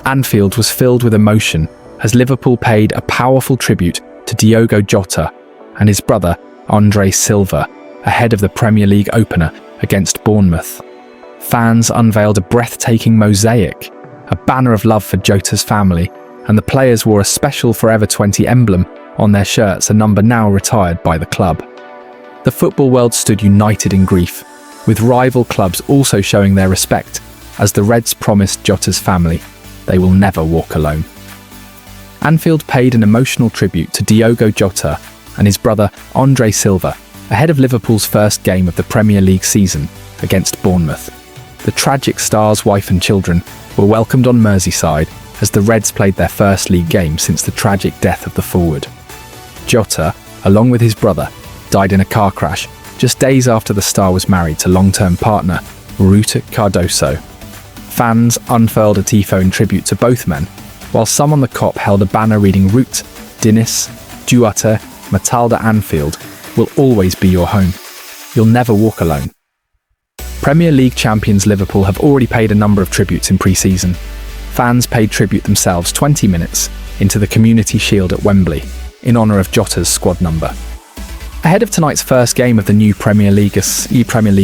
Anfield was filled with emotion as Liverpool paid a powerful tribute to Diogo Jota and his brother Andre Silva ahead of the Premier League opener against Bournemouth. Fans unveiled a breathtaking mosaic, a banner of love for Jota's family, and the players wore a special Forever 20 emblem on their shirts, a number now retired by the club. The football world stood united in grief, with rival clubs also showing their respect as the Reds promised Jota's family they will never walk alone. Anfield paid an emotional tribute to Diogo Jota and his brother Andre Silva ahead of Liverpool's first game of the Premier League season against Bournemouth. The tragic star's wife and children were welcomed on Merseyside as the Reds played their first league game since the tragic death of the forward. Jota, along with his brother, died in a car crash just days after the star was married to long-term partner Ruta Cardoso. Fans unfurled a tifo in tribute to both men, while some on the Kop held a banner reading Rut, Dinis, Jota, Matalda Anfield will always be your home. You'll never walk alone. Premier League champions Liverpool have already paid a number of tributes in pre-season. Fans paid tribute themselves 20 minutes into the Community Shield at Wembley in honour of Jota's squad number. Ahead of tonight's first game of the new Premier League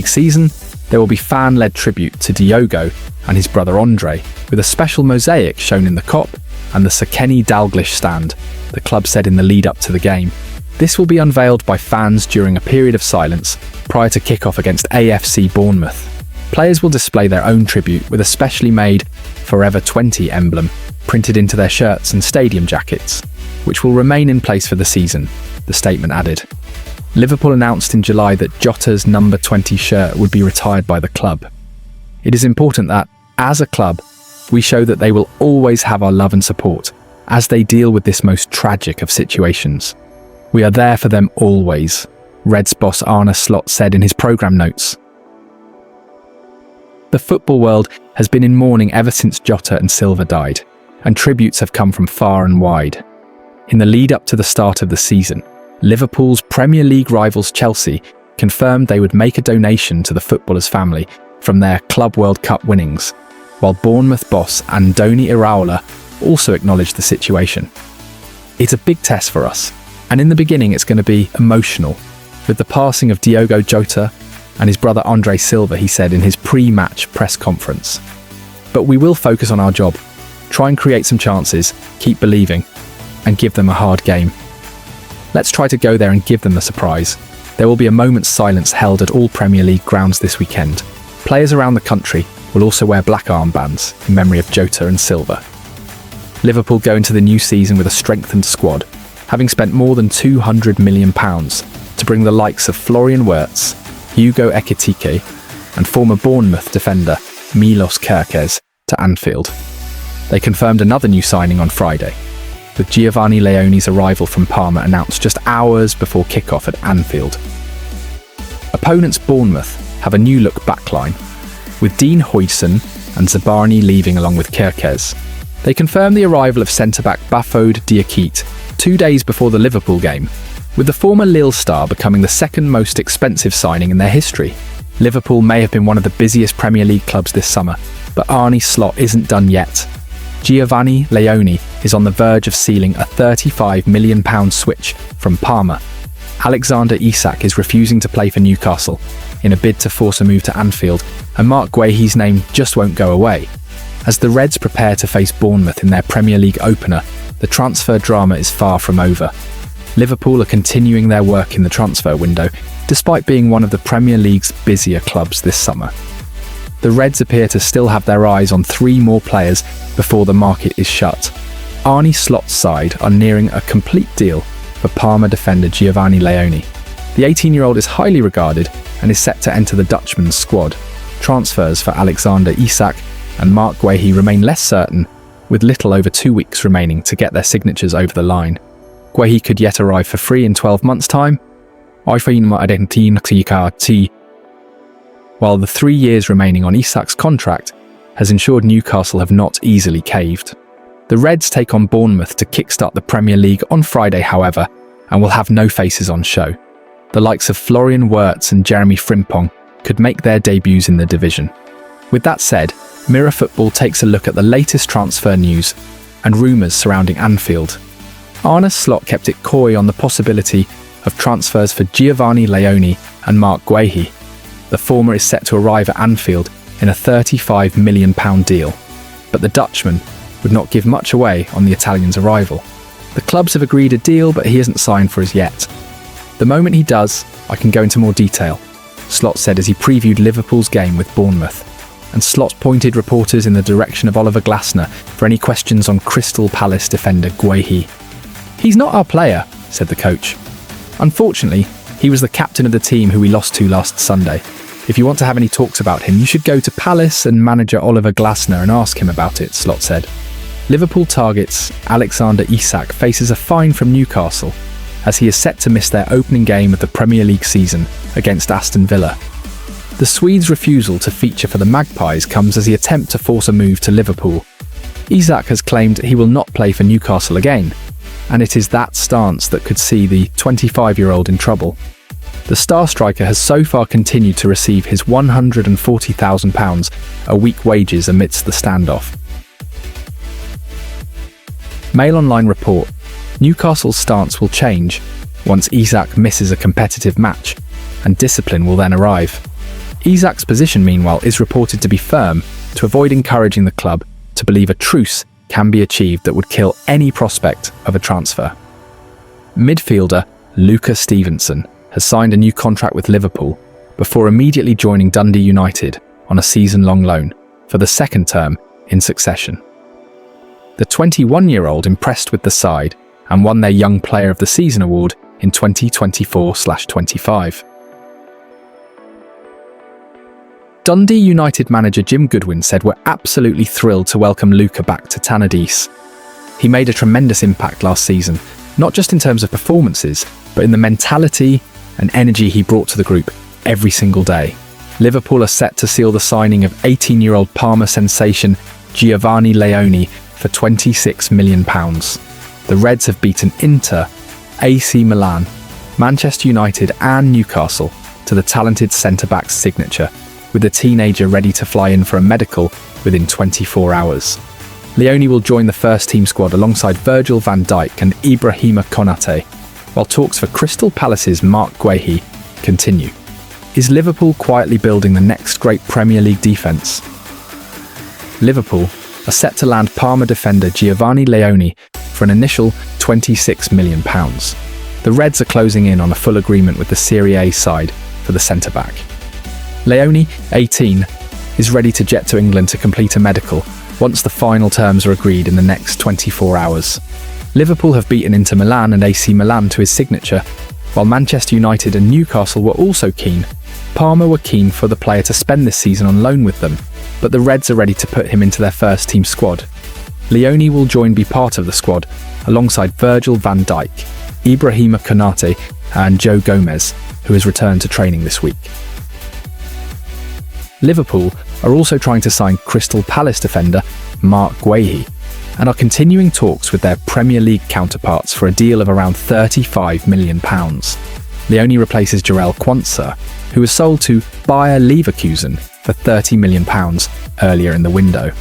season, there will be fan-led tribute to Diogo and his brother Andre, with a special mosaic shown in the Kop and the Sir Kenny Dalglish stand, the club said in the lead-up to the game. This will be unveiled by fans during a period of silence prior to kick-off against AFC Bournemouth. Players will display their own tribute with a specially made Forever 20 emblem printed into their shirts and stadium jackets, which will remain in place for the season, the statement added. Liverpool announced in July that Jota's number 20 shirt would be retired by the club. It is important that, as a club, we show that they will always have our love and support as they deal with this most tragic of situations. We are there for them always, Reds boss Arne Slot said in his programme notes. The football world has been in mourning ever since Jota and Silva died, and tributes have come from far and wide. In the lead up to the start of the season, Liverpool's Premier League rivals Chelsea confirmed they would make a donation to the footballer's family from their Club World Cup winnings, while Bournemouth boss Andoni Iraola also acknowledged the situation. It's a big test for us, and in the beginning it's going to be emotional, with the passing of Diogo Jota and his brother Andre Silva, he said in his pre-match press conference. But we will focus on our job, try and create some chances, keep believing, and give them a hard game. Let's try to go there and give them the surprise. There will be a moment's silence held at all Premier League grounds this weekend. Players around the country will also wear black armbands in memory of Jota and Silva. Liverpool go into the new season with a strengthened squad, having spent more than £200 million to bring the likes of Florian Wirtz, Hugo Ekitike and former Bournemouth defender Milos Kerkez to Anfield. They confirmed another new signing on Friday, with Giovani Leone's arrival from Parma announced just hours before kickoff at Anfield. Opponents Bournemouth have a new look backline, with Dean Huijsen and Zabani leaving along with Kerkez. They confirmed the arrival of centre-back Bafode Diakite 2 days before the Liverpool game, with the former Lille star becoming the second most expensive signing in their history. Liverpool may have been one of the busiest Premier League clubs this summer, but Arne Slot isn't done yet. Giovani Leone is on the verge of sealing a £35 million switch from Parma. Alexander Isak is refusing to play for Newcastle in a bid to force a move to Anfield, and Mark Guehi's name just won't go away. As the Reds prepare to face Bournemouth in their Premier League opener, the transfer drama is far from over. Liverpool are continuing their work in the transfer window, despite being one of the Premier League's busier clubs this summer. The Reds appear to still have their eyes on 3 more players before the market is shut. Arne Slot's side are nearing a complete deal for Parma defender Giovani Leone. The 18-year-old is highly regarded and is set to enter the Dutchman's squad. Transfers for Alexander Isak and Mark Guehi remain less certain, with little over 2 weeks remaining to get their signatures over the line. Guehi could yet arrive for free in 12 months' time, while the 3 years remaining on Isak's contract has ensured Newcastle have not easily caved. The Reds take on Bournemouth to kickstart the Premier League on Friday, however, and will have no faces on show. The likes of Florian Wirtz and Jeremy Frimpong could make their debuts in the division. With that said, Mirror Football takes a look at the latest transfer news and rumours surrounding Anfield. Arne Slot kept it coy on the possibility of transfers for Giovani Leone and Mark Guhei. The former is set to arrive at Anfield in a £35 million deal, but the Dutchman would not give much away on the Italian's arrival. The clubs have agreed a deal, but he isn't signed for as yet. The moment he does, I can go into more detail, Slot said as he previewed Liverpool's game with Bournemouth. And Slot pointed reporters in the direction of Oliver Glasner for any questions on Crystal Palace defender Guhei. "He's not our player," said the coach. "Unfortunately, he was the captain of the team who we lost to last Sunday. If you want to have any talks about him, you should go to Palace and manager Oliver Glasner and ask him about it," Slot said. Liverpool targets Alexander Isak faces a fine from Newcastle, as he is set to miss their opening game of the Premier League season against Aston Villa. The Swede's refusal to feature for the Magpies comes as he attempts to force a move to Liverpool. Isak has claimed he will not play for Newcastle again, and it is that stance that could see the 25-year-old in trouble. The star striker has so far continued to receive his £140,000 a week wages amidst the standoff. Mail Online report: Newcastle's stance will change once Isak misses a competitive match, and discipline will then arrive. Isak's position, meanwhile, is reported to be firm to avoid encouraging the club to believe a truce can be achieved that would kill any prospect of a transfer. Midfielder Lucas Stevenson has signed a new contract with Liverpool before immediately joining Dundee United on a season-long loan for the second term in succession. The 21-year-old impressed with the side and won their Young Player of the Season award in 2024/25. Dundee United manager Jim Goodwin said, "We're absolutely thrilled to welcome Luca back to Tannadice. He made a tremendous impact last season, not just in terms of performances, but in the mentality and energy he brought to the group every single day." Liverpool are set to seal the signing of 18-year-old Parma sensation Giovani Leone for £26 million. The Reds have beaten Inter, AC Milan, Manchester United and Newcastle to the talented centre-back's signature, with the teenager ready to fly in for a medical within 24 hours. Leone will join the first-team squad alongside Virgil van Dijk and Ibrahima Konate, while talks for Crystal Palace's Mark Guhei continue. Is Liverpool quietly building the next great Premier League defence? Liverpool are set to land Parma defender Giovani Leone for an initial £26 million. The Reds are closing in on a full agreement with the Serie A side for the centre-back. Leone, 18, is ready to jet to England to complete a medical once the final terms are agreed in the next 24 hours. Liverpool have beaten Inter Milan and AC Milan to his signature, while Manchester United and Newcastle were also keen. Parma were keen for the player to spend this season on loan with them, but the Reds are ready to put him into their first-team squad. Leone will be part of the squad alongside Virgil van Dijk, Ibrahima Konate and Joe Gomez, who has returned to training this week. Liverpool are also trying to sign Crystal Palace defender Mark Guhei and are continuing talks with their Premier League counterparts for a deal of around £35 million. Leone replaces Jarell Quansah, who was sold to Bayer Leverkusen for £30 million earlier in the window.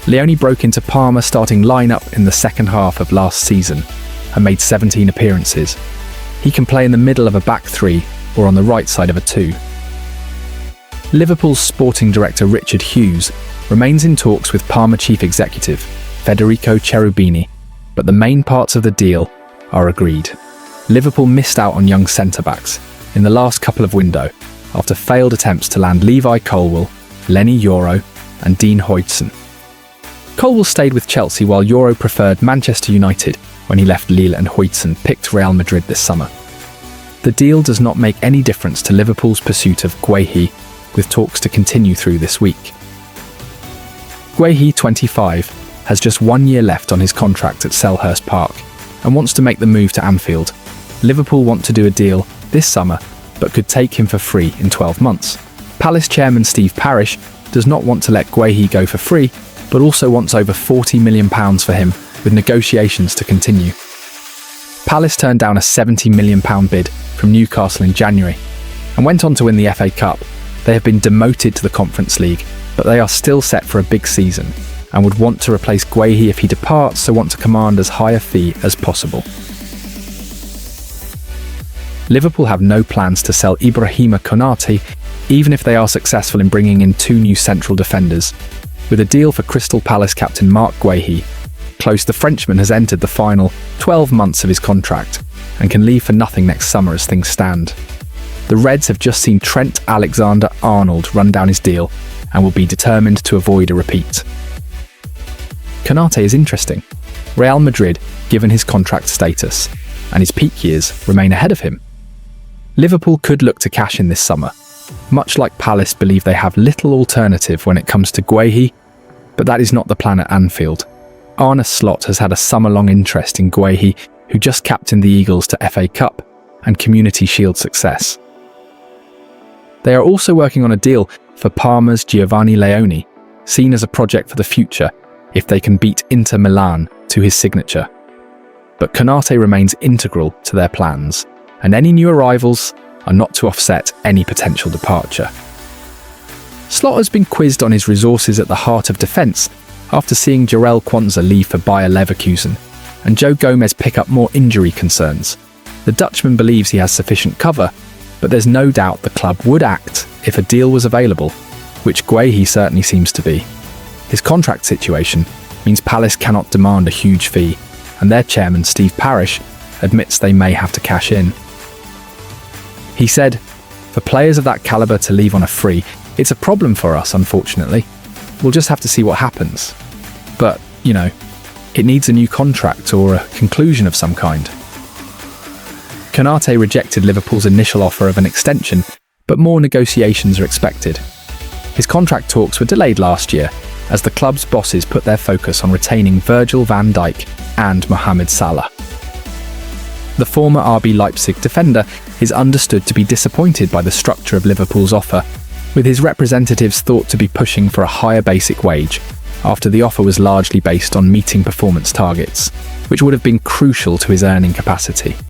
Leone broke into Parma's starting lineup in the second half of last season and made 17 appearances. He can play in the middle of a back three or on the right side of a two. Liverpool's sporting director Richard Hughes remains in talks with Parma chief executive Federico Cherubini, but the main parts of the deal are agreed. Liverpool missed out on young centre-backs in the last couple of windows after failed attempts to land Levi Colwill, Lenny Yoro and Dean Huijsen. Colwill stayed with Chelsea while Yoro preferred Manchester United when he left Lille, and Huijsen picked Real Madrid this summer. The deal does not make any difference to Liverpool's pursuit of Guhei, with talks to continue through this week. Guhei, 25, has just 1 year left on his contract at Selhurst Park and wants to make the move to Anfield. Liverpool want to do a deal this summer, but could take him for free in 12 months. Palace chairman Steve Parish does not want to let Guhei go for free, but also wants over £40 million for him, with negotiations to continue. Palace turned down a £70 million bid from Newcastle in January and went on to win the FA Cup. They have been demoted to the Conference League but they are still set for a big season and would want to replace Guhei if he departs, so want to command as high a fee as possible. Liverpool have no plans to sell Ibrahima Konate, even if they are successful in bringing in 2 new central defenders. With a deal for Crystal Palace captain Marc Guhei close, the Frenchman has entered the final 12 months of his contract and can leave for nothing next summer as things stand. The Reds have just seen Trent Alexander-Arnold run down his deal and will be determined to avoid a repeat. Konate is interesting. Real Madrid, given his contract status, and his peak years remain ahead of him. Liverpool could look to cash in this summer. Much like Palace believe they have little alternative when it comes to Guhei, but that is not the plan at Anfield. Arne Slot has had a summer-long interest in Guhei, who just captained the Eagles to FA Cup and Community Shield success. They are also working on a deal for Parma's Giovani Leone, seen as a project for the future if they can beat Inter Milan to his signature. But Konate remains integral to their plans, and any new arrivals are not to offset any potential departure. Slot has been quizzed on his resources at the heart of defence after seeing Jarell Quansah leave for Bayer Leverkusen and Joe Gomez pick up more injury concerns. The Dutchman believes he has sufficient cover, but there's no doubt the club would act if a deal was available, which Guhei certainly seems to be. His contract situation means Palace cannot demand a huge fee, and their chairman Steve Parish admits they may have to cash in. He said, "For players of that calibre to leave on a free, it's a problem for us, unfortunately. We'll just have to see what happens. But, it needs a new contract or a conclusion of some kind." Konate rejected Liverpool's initial offer of an extension, but more negotiations are expected. His contract talks were delayed last year, as the club's bosses put their focus on retaining Virgil van Dijk and Mohamed Salah. The former RB Leipzig defender is understood to be disappointed by the structure of Liverpool's offer, with his representatives thought to be pushing for a higher basic wage, after the offer was largely based on meeting performance targets, which would have been crucial to his earning capacity.